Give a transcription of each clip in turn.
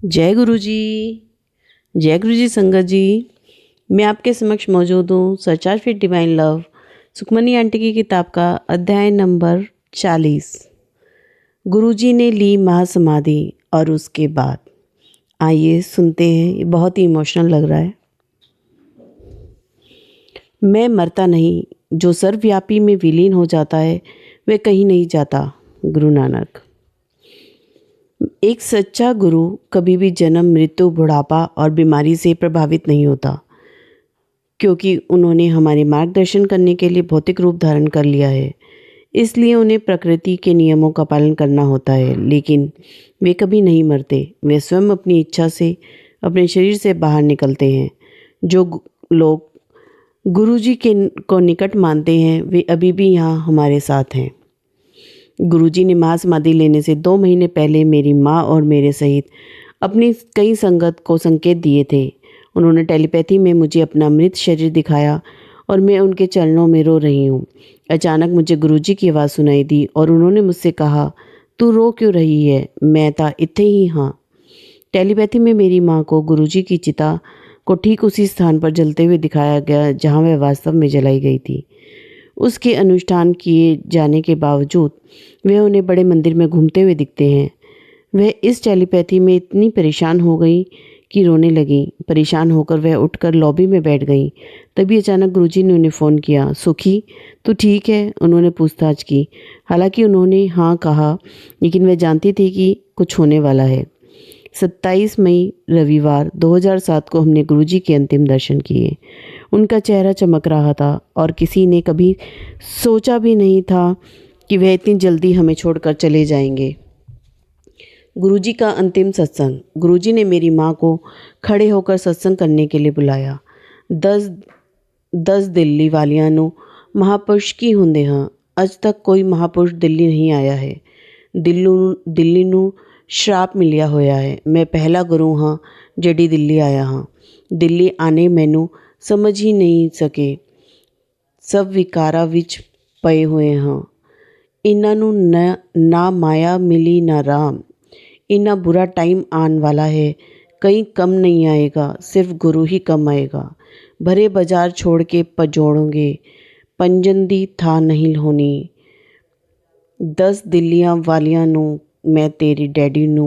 जय गुरु जी। जय गुरु जी संगत जी। मैं आपके समक्ष मौजूद हूँ search for divine love Sukhmani aunty की किताब का अध्याय नंबर 40। गुरु जी ने ली महासमाधि और उसके बाद। आइए सुनते हैं, ये बहुत ही इमोशनल लग रहा है। मैं मरता नहीं, जो सर्वव्यापी में विलीन हो जाता है वह कहीं नहीं जाता। गुरु नानक। एक सच्चा गुरु कभी भी जन्म, मृत्यु, बुढ़ापा और बीमारी से प्रभावित नहीं होता, क्योंकि उन्होंने हमारे मार्गदर्शन करने के लिए भौतिक रूप धारण कर लिया है। इसलिए उन्हें प्रकृति के नियमों का पालन करना होता है, लेकिन वे कभी नहीं मरते। वे स्वयं अपनी इच्छा से अपने शरीर से बाहर निकलते हैं। जो लोग गुरुजी के को निकट मानते हैं वे अभी भी यहाँ हमारे साथ हैं। गुरुजी ने महासमाधि लेने से 2 महीने पहले मेरी माँ और मेरे सहित अपनी कई संगत को संकेत दिए थे। उन्होंने टेलीपैथी में मुझे अपना मृत शरीर दिखाया और मैं उनके चरणों में रो रही हूँ। अचानक मुझे गुरुजी की आवाज़ सुनाई दी और उन्होंने मुझसे कहा, तू रो क्यों रही है? मैं था इत्थे ही। हाँ। टेलीपैथी में मेरी माँ को गुरुजी की चिता को ठीक उसी स्थान पर जलते हुए दिखाया गया जहाँ वह वास्तव में जलाई गई थी। उसके अनुष्ठान किए जाने के बावजूद वह उन्हें बड़े मंदिर में घूमते हुए दिखते हैं। वह इस टेलीपैथी में इतनी परेशान हो गई कि रोने लगी। परेशान होकर वह उठकर लॉबी में बैठ गई। तभी अचानक गुरुजी ने उन्हें फ़ोन किया। सुखी, तू ठीक है? उन्होंने पूछताछ की। हालांकि उन्होंने हाँ कहा, लेकिन वह जानती थी कि कुछ होने वाला है। 27 मई रविवार 2007 को हमने गुरुजी के अंतिम दर्शन किए। उनका चेहरा चमक रहा था और किसी ने कभी सोचा भी नहीं था कि वह इतनी जल्दी हमें छोड़कर चले जाएंगे। गुरुजी का अंतिम सत्संग। गुरुजी ने मेरी माँ को खड़े होकर सत्संग करने के लिए बुलाया। 10 दिल्ली वालियां नु महापुरुष की हुंदे हाँ। अज तक कोई महापुरुष दिल्ली नहीं आया है। दिल्ली ਨੂੰ श्राप मिलिया होया है। मैं पहला गुरु हाँ ਜਿਹੜੀ दिल्ली आया हाँ। दिल्ली आने मैनू समझ ही नहीं सके। सब विकारा विच पए हुए हाँ। इन्हां नू ना माया मिली ना राम। इन्ना बुरा टाइम आने वाला है, कहीं कम नहीं आएगा, सिर्फ गुरु ही कम आएगा। भरे बाजार छोड़ के पजोड़ोंगे, पंजन दी था नहीं होनी। 10 दिल्लियां वालियां नू मैं तेरी डैडी नू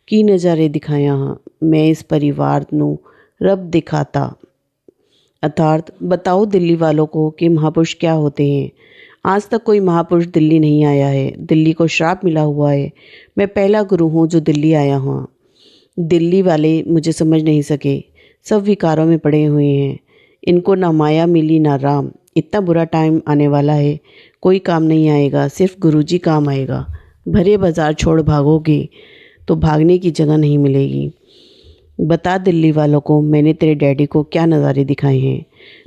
की नज़ारे दिखाया हाँ। मैं इस परिवार नू रब दिखाता। अर्थात बताओ दिल्ली वालों को कि महापुरुष क्या होते हैं। आज तक कोई महापुरुष दिल्ली नहीं आया है। दिल्ली को श्राप मिला हुआ है। मैं पहला गुरु हूँ जो दिल्ली आया हूँ। दिल्ली वाले मुझे समझ नहीं सके। सब विकारों में पड़े हुए हैं। इनको ना माया मिली ना राम। इतना बुरा टाइम आने वाला है, कोई काम नहीं आएगा, सिर्फ गुरुजी काम आएगा। भरे बाजार छोड़ भागोगे तो भागने की जगह नहीं मिलेगी। बता दिल्ली वालों को मैंने तेरे डैडी को क्या नज़ारे दिखाए हैं।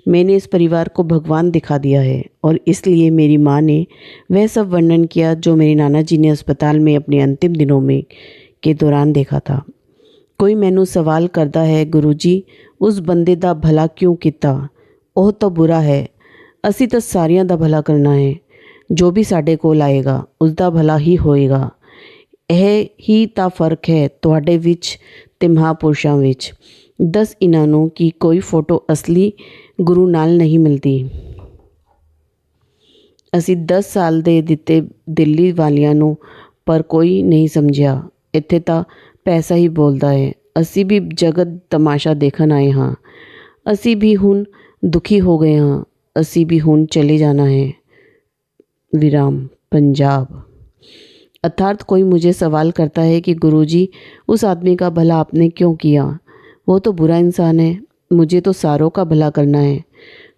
मैंने इस परिवार को भगवान दिखा दिया है और इसलिए मेरी माँ ने वह सब वर्णन किया जो मेरे नाना जी ने अस्पताल में अपने अंतिम दिनों में के दौरान देखा था। कोई मैनू सवाल करता है, गुरुजी उस बंदे दा भला क्यों किता? ਉਹ तो बुरा है। ਅਸੀਂ ਤਾਂ ਸਾਰਿਆਂ ਦਾ ਭਲਾ ਕਰਨਾ ਹੈ। ਜੋ ਵੀ ਸਾਡੇ ਕੋਲ ਆਏਗਾ ਉਸ ਦਾ ਭਲਾ ਹੀ ਹੋਏਗਾ। ਇਹ ਹੀ ਤਾਂ ਫਰਕ ਹੈ ਤੁਹਾਡੇ ਵਿੱਚ ਤੇ ਮਹਾਂਪੁਰਸ਼ਾਂ ਵਿੱਚ। ਦੱਸ ਇਹਨਾਂ ਨੂੰ ਕਿ ਕੋਈ ਫੋਟੋ ਅਸਲੀ ਗੁਰੂ ਨਾਲ ਨਹੀਂ ਮਿਲਦੀ। ਅਸੀਂ 10 ਸਾਲ ਦੇ ਦਿੱਤੇ ਦਿੱਲੀ ਵਾਲਿਆਂ ਨੂੰ, ਪਰ ਕੋਈ ਨਹੀਂ ਸਮਝਿਆ। ਇੱਥੇ ਤਾਂ ਪੈਸਾ ਹੀ ਬੋਲਦਾ ਹੈ। ਅਸੀਂ ਵੀ ਜਗਤ ਤਮਾਸ਼ਾ ਦੇਖਣ ਆਏ ਹਾਂ। ਅਸੀਂ ਵੀ ਹੁਣ दुखी हो गए हाँ। असी भी हुन चले जाना है। विराम पंजाब। अर्थात कोई मुझे सवाल करता है कि गुरुजी उस आदमी का भला आपने क्यों किया? वो तो बुरा इंसान है। मुझे तो सारों का भला करना है।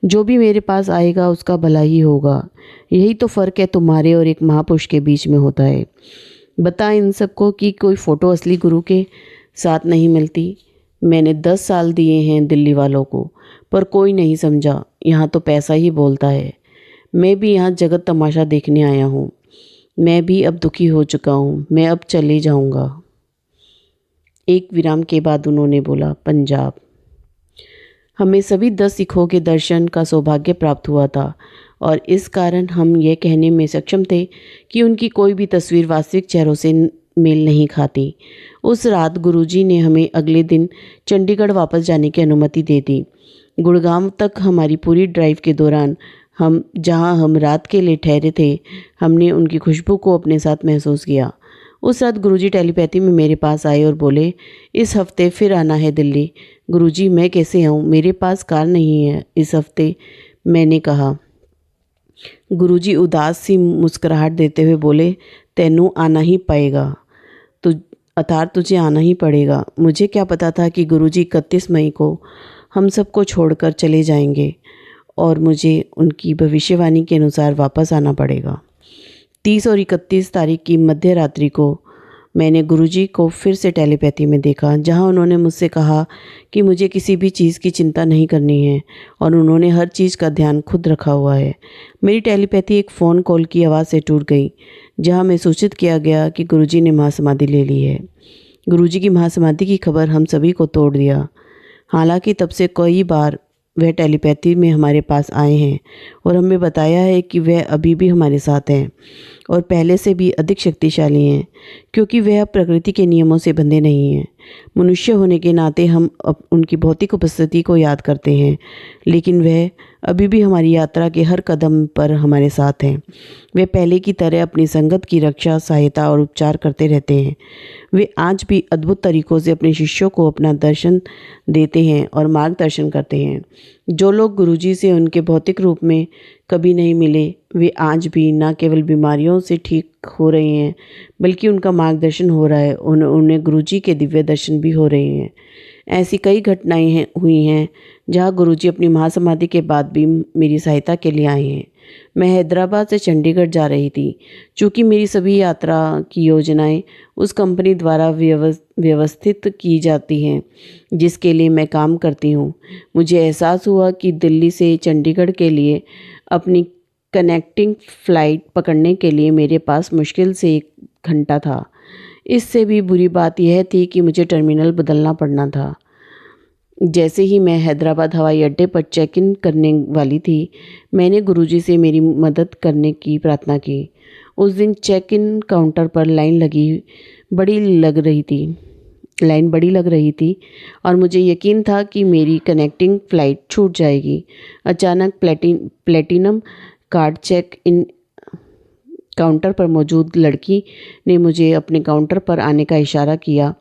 जो भी मेरे पास आएगा उसका भला ही होगा। यही तो फ़र्क है तुम्हारे और एक महापुरुष के बीच में होता है। बता इन सबको कि कोई फ़ोटो असली गुरु के साथ नहीं मिलती। मैंने 10 साल दिए हैं दिल्ली वालों को, पर कोई नहीं समझा। यहाँ तो पैसा ही बोलता है। मैं भी यहाँ जगत तमाशा देखने आया हूँ। मैं भी अब दुखी हो चुका हूँ। मैं अब चले जाऊँगा। एक विराम के बाद उन्होंने बोला, पंजाब। हमें सभी 10 सिखों के दर्शन का सौभाग्य प्राप्त हुआ था और इस कारण हम यह कहने में सक्षम थे कि उनकी कोई भी तस्वीर वास्तविक चेहरों से मेल नहीं खाती। उस रात गुरुजी ने हमें अगले दिन चंडीगढ़ वापस जाने की अनुमति दे दी। गुड़गांव तक हमारी पूरी ड्राइव के दौरान हम रात के लिए ठहरे थे, हमने उनकी खुशबू को अपने साथ महसूस किया। उस रात गुरुजी टेलीपैथी में मेरे पास आए और बोले, इस हफ्ते फिर आना है दिल्ली। गुरुजी, मैं कैसे आऊँ, मेरे पास कार नहीं है इस हफ्ते, मैंने कहा। गुरुजी उदास सी मुस्कुराहट देते हुए बोले, तेनू आना ही पड़ेगा, तुझे आना ही पड़ेगा। मुझे क्या पता था कि गुरुजी 31 मई को हम सबको छोड़कर चले जाएंगे और मुझे उनकी भविष्यवाणी के अनुसार वापस आना पड़ेगा। 30 और 31 तारीख की मध्य रात्रि को मैंने गुरुजी को फिर से टेलीपैथी में देखा, जहां उन्होंने मुझसे कहा कि मुझे किसी भी चीज़ की चिंता नहीं करनी है और उन्होंने हर चीज़ का ध्यान खुद रखा हुआ है। मेरी टेलीपैथी एक फ़ोन कॉल की आवाज़ से टूट गई, जहां मैं सूचित किया गया कि गुरुजी ने महासमाधि ले ली है। गुरुजी की महासमाधि की खबर हम सभी को तोड़ दिया। हालांकि तब से कई बार वह टेलीपैथी में हमारे पास आए हैं और हमें बताया है कि वह अभी भी हमारे साथ हैं और पहले से भी अधिक शक्तिशाली हैं, क्योंकि वह प्रकृति के नियमों से बंधे नहीं हैं। मनुष्य होने के नाते हम उनकी भौतिक उपस्थिति को याद करते हैं, लेकिन वह अभी भी हमारी यात्रा के हर कदम पर हमारे साथ हैं। वे पहले की तरह अपनी संगत की रक्षा, सहायता और उपचार करते रहते हैं। वे आज भी अद्भुत तरीक़ों से अपने शिष्यों को अपना दर्शन देते हैं और मार्गदर्शन करते हैं। जो लोग गुरुजी से उनके भौतिक रूप में कभी नहीं मिले, वे आज भी न केवल बीमारियों से ठीक हो रहे हैं, बल्कि उनका मार्गदर्शन हो रहा है, उन्हें गुरुजी के दिव्य दर्शन भी हो रहे हैं। ऐसी कई घटनाएं हुई हैं जहां गुरुजी अपनी महासमाधि के बाद भी मेरी सहायता के लिए आए हैं। मैं हैदराबाद से चंडीगढ़ जा रही थी। चूँकि मेरी सभी यात्रा की योजनाएं उस कंपनी द्वारा व्यवस्थित की जाती हैं जिसके लिए मैं काम करती हूँ, मुझे एहसास हुआ कि दिल्ली से चंडीगढ़ के लिए अपनी कनेक्टिंग फ़्लाइट पकड़ने के लिए मेरे पास मुश्किल से 1 घंटा था। इससे भी बुरी बात यह थी कि मुझे टर्मिनल बदलना पड़ना था। जैसे ही मैं हैदराबाद हवाई अड्डे पर चेक इन करने वाली थी, मैंने गुरुजी से मेरी मदद करने की प्रार्थना की। उस दिन चेक इन काउंटर पर लाइन बड़ी लग रही थी और मुझे यकीन था कि मेरी कनेक्टिंग फ़्लाइट छूट जाएगी। अचानक platinum card check in counter पर मौजूद लड़की ने मुझे अपने काउंटर पर आने का इशारा किया।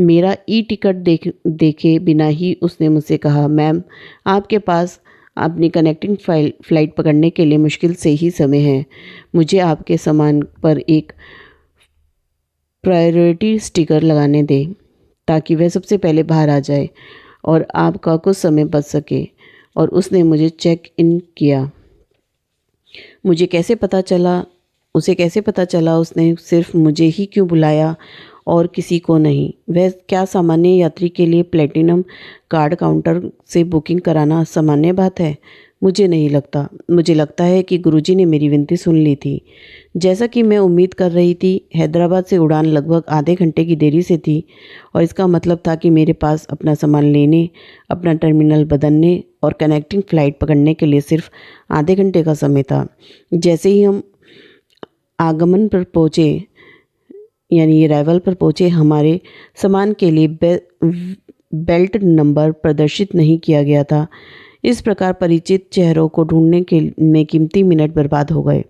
मेरा टिकट देखे बिना ही उसने मुझसे कहा, मैम, आपके पास अपनी कनेक्टिंग फ़्लाइट पकड़ने के लिए मुश्किल से ही समय है। मुझे आपके सामान पर एक प्रायोरिटी स्टिकर लगाने दें ताकि वह सबसे पहले बाहर आ जाए और आपका कुछ समय बच सके। और उसने मुझे चेक इन किया। उसे कैसे पता चला उसने सिर्फ मुझे ही क्यों बुलाया और किसी को नहीं? वह क्या सामान्य यात्री के लिए प्लेटिनम कार्ड काउंटर से बुकिंग कराना सामान्य बात है? मुझे नहीं लगता। मुझे लगता है कि गुरुजी ने मेरी विनती सुन ली थी। जैसा कि मैं उम्मीद कर रही थी, हैदराबाद से उड़ान लगभग आधे घंटे की देरी से थी और इसका मतलब था कि मेरे पास अपना सामान लेने, अपना टर्मिनल बदलने और कनेक्टिंग फ़्लाइट पकड़ने के लिए सिर्फ आधे घंटे का समय था। जैसे ही हम आगमन पर पहुँचे, यानी अराइवल पर पहुँचे, हमारे सामान के लिए बेल्ट नंबर प्रदर्शित नहीं किया गया था। इस प्रकार परिचित चेहरों को ढूंढने में कीमती मिनट बर्बाद हो गए।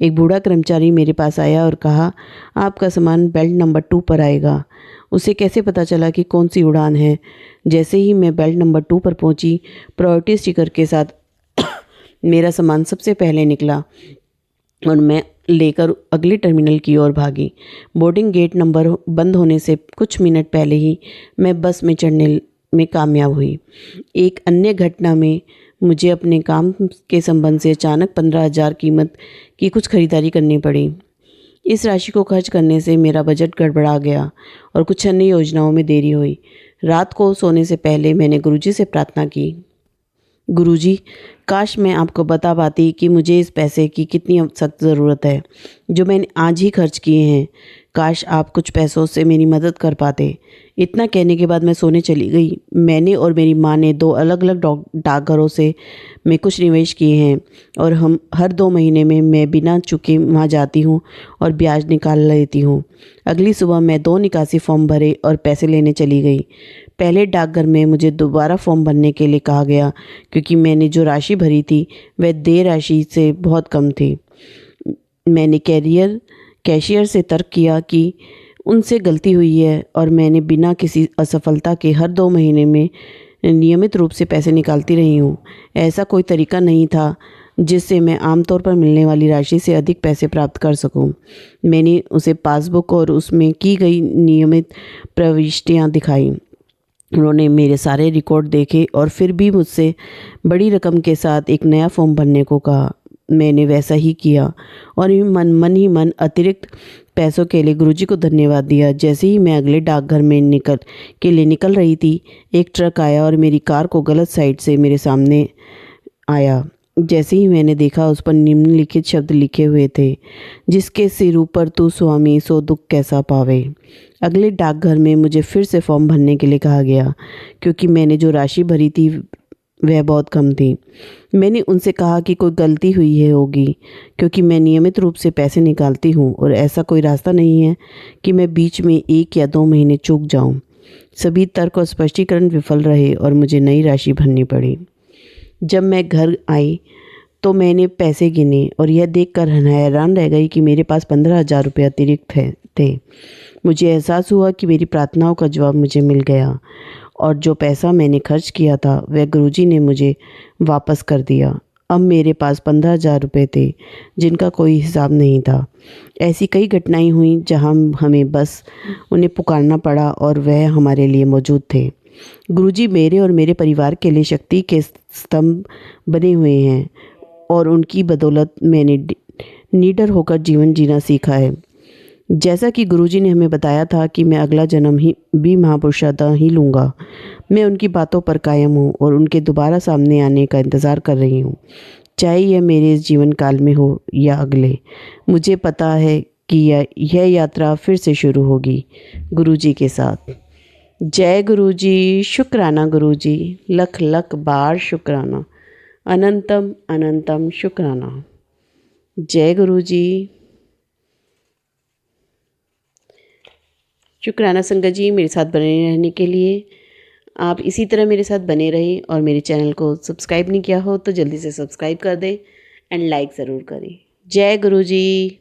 एक बूढ़ा कर्मचारी मेरे पास आया और कहा, आपका सामान बेल्ट नंबर 2 पर आएगा। उसे कैसे पता चला कि कौन सी उड़ान है? जैसे ही मैं बेल्ट नंबर 2 पर पहुंची, प्रायोरिटी स्टिकर के साथ मेरा सामान सबसे पहले निकला और मैं लेकर अगले टर्मिनल की ओर भागी। बोर्डिंग गेट नंबर बंद होने से कुछ मिनट पहले ही मैं बस में चढ़ने में कामयाब हुई। एक अन्य घटना में मुझे अपने काम के संबंध से अचानक 15,000 कीमत की कुछ खरीदारी करनी पड़ी। इस राशि को खर्च करने से मेरा बजट गड़बड़ा गया और कुछ अन्य योजनाओं में देरी हुई। रात को सोने से पहले मैंने गुरुजी से प्रार्थना की, गुरुजी, काश मैं आपको बता पाती कि मुझे इस पैसे की कितनी सख्त ज़रूरत है जो मैंने आज ही खर्च किए हैं। काश आप कुछ पैसों से मेरी मदद कर पाते। इतना कहने के बाद मैं सोने चली गई। मैंने और मेरी माँ ने 2 अलग-अलग डाकघरों से में कुछ निवेश किए हैं और हम हर 2 महीने में मैं बिना चुके वहाँ जाती हूँ और ब्याज निकाल लेती हूँ। अगली सुबह मैं 2 निकासी फॉर्म भरे और पैसे लेने चली गई। पहले डाकघर में मुझे दोबारा फॉर्म भरने के लिए कहा गया क्योंकि मैंने जो राशि भरी थी वह देय राशि से बहुत कम थी। मैंने कैशियर से तर्क किया कि उनसे गलती हुई है और मैंने बिना किसी असफलता के हर 2 महीने में नियमित रूप से पैसे निकालती रही हूँ। ऐसा कोई तरीका नहीं था जिससे मैं आमतौर पर मिलने वाली राशि से अधिक पैसे प्राप्त कर सकूँ। मैंने उसे पासबुक और उसमें की गई नियमित प्रविष्टियाँ दिखाई। उन्होंने मेरे सारे रिकॉर्ड देखे और फिर भी मुझसे बड़ी रकम के साथ एक नया फॉर्म भरने को कहा। मैंने वैसा ही किया और मन ही मन अतिरिक्त पैसों के लिए गुरुजी को धन्यवाद दिया। जैसे ही मैं अगले डाकघर में निकल रही थी, एक ट्रक आया और मेरी कार को गलत साइड से मेरे सामने आया। जैसे ही मैंने देखा, उस पर निम्नलिखित शब्द लिखे हुए थे, जिसके सिर ऊपर तू स्वामी सो दुख कैसा पावे। अगले डाकघर में मुझे फिर से फॉर्म भरने के लिए कहा गया क्योंकि मैंने जो राशि भरी थी वह बहुत कम थी। मैंने उनसे कहा कि कोई गलती हुई है होगी क्योंकि मैं नियमित रूप से पैसे निकालती हूँ और ऐसा कोई रास्ता नहीं है कि मैं बीच में 1 या 2 महीने चूक जाऊँ। सभी तर्क और स्पष्टीकरण विफल रहे और मुझे नई राशि भरनी पड़ी। जब मैं घर आई तो मैंने पैसे गिने और यह देखकर हैरान रह गई कि मेरे पास 15,000 रुपये अतिरिक्त थे। मुझे एहसास हुआ कि मेरी प्रार्थनाओं का जवाब मुझे मिल गया और जो पैसा मैंने खर्च किया था वह गुरुजी ने मुझे वापस कर दिया। अब मेरे पास 15,000 रुपये थे जिनका कोई हिसाब नहीं था। ऐसी कई घटनाएं हुईं जहां हमें बस उन्हें पुकारना पड़ा और वह हमारे लिए मौजूद थे। गुरुजी मेरे और मेरे परिवार के लिए शक्ति के स्तंभ बने हुए हैं और उनकी बदौलत मैंने निडर होकर जीवन जीना सीखा है। जैसा कि गुरुजी ने हमें बताया था कि मैं अगला जन्म भी महापुरुषादा ही लूँगा। मैं उनकी बातों पर कायम हूँ और उनके दोबारा सामने आने का इंतज़ार कर रही हूँ, चाहे यह मेरे इस जीवन काल में हो या अगले। मुझे पता है कि यह यात्रा फिर से शुरू होगी गुरुजी के साथ। जय गुरुजी, शुक्राना गुरुजी, लख लख बार शुक्राना, अनंतम अनंतम शुक्राना। जय गुरुजी। शुक्राना संगत जी मेरे साथ बने रहने के लिए। आप इसी तरह मेरे साथ बने रहें और मेरे चैनल को सब्सक्राइब नहीं किया हो तो जल्दी से सब्सक्राइब कर दें एंड लाइक ज़रूर करें। जय गुरुजी।